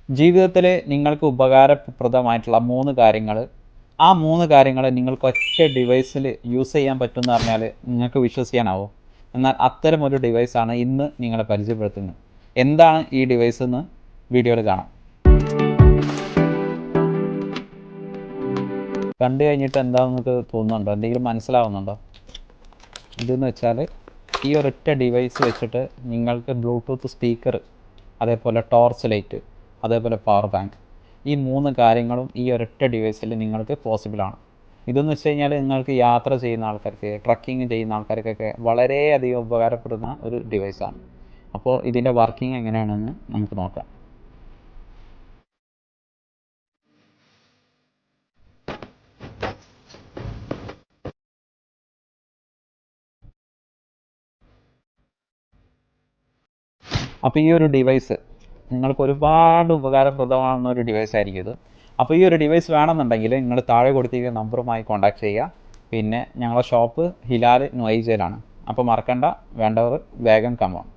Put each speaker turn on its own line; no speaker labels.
ജീവിതത്തിൽ നിങ്ങൾക്ക് ഉപകാരപ്രദമായിട്ടുള്ള 3 കാര്യങ്ങൾ, ആ 3 കാര്യങ്ങൾ നിങ്ങൾക്ക് ഒറ്റ ഡിവൈസിൽ യൂസ് ചെയ്യാൻ പറ്റുമെന്ന് പറഞ്ഞാൽ നിങ്ങൾക്ക് വിശ്വസിക്കാനാവോ? എന്നാൽ അത്തരമൊരു ഡിവൈസാണ് ഇന്ന് നിങ്ങളെ പരിചയപ്പെടുത്തുന്നത്. എന്താണ് ഈ ഡിവൈസ് എന്ന് വീഡിയോയിൽ കാണാം. കണ്ടു കഴിഞ്ഞിട്ട് എന്താണെന്ന് നിങ്ങൾക്ക് തോന്നുന്നുണ്ടോ? എന്തെങ്കിലും മനസ്സിലാവുന്നുണ്ടോ? ഇതെന്ന് വെച്ചാൽ ഈ ഒരൊറ്റ ഡിവൈസ് വെച്ചിട്ട് നിങ്ങൾക്ക് ബ്ലൂടൂത്ത് സ്പീക്കർ, അതേപോലെ ടോർച്ച് ലൈറ്റ്, അതേപോലെ പവർ ബാങ്ക്, ഈ 3 കാര്യങ്ങളും ഈ ഒരൊറ്റ ഡിവൈസിൽ നിങ്ങൾക്ക് പോസിബിളാണ്. ഇതെന്ന് വെച്ച് കഴിഞ്ഞാൽ നിങ്ങൾക്ക് യാത്ര ചെയ്യുന്ന ആൾക്കാർക്ക്, ട്രക്കിങ് ചെയ്യുന്ന ആൾക്കാർക്കൊക്കെ വളരെയധികം ഉപകാരപ്പെടുന്ന ഒരു ഡിവൈസാണ്. അപ്പോൾ ഇതിൻ്റെ വർക്കിംഗ് എങ്ങനെയാണെന്ന് നമുക്ക് നോക്കാം. അപ്പോൾ ഈ ഒരു ഡിവൈസ് നിങ്ങൾക്ക് ഒരുപാട് ഉപകാരപ്രദമാകുന്ന ഒരു ഡിവൈസ് ആയിരിക്കും ഇത്. അപ്പോൾ ഈ ഒരു ഡിവൈസ് വേണമെന്നുണ്ടെങ്കിൽ നിങ്ങൾ താഴെ കൊടുത്തിരിക്കുന്ന നമ്പറുമായി കോൺടാക്ട് ചെയ്യുക. പിന്നെ ഞങ്ങളുടെ ഷോപ്പ് ഹിലാൽ നുഐജയിലാണ്. അപ്പോൾ മറക്കണ്ട, വേണ്ടവർ വേഗം കമോൺ.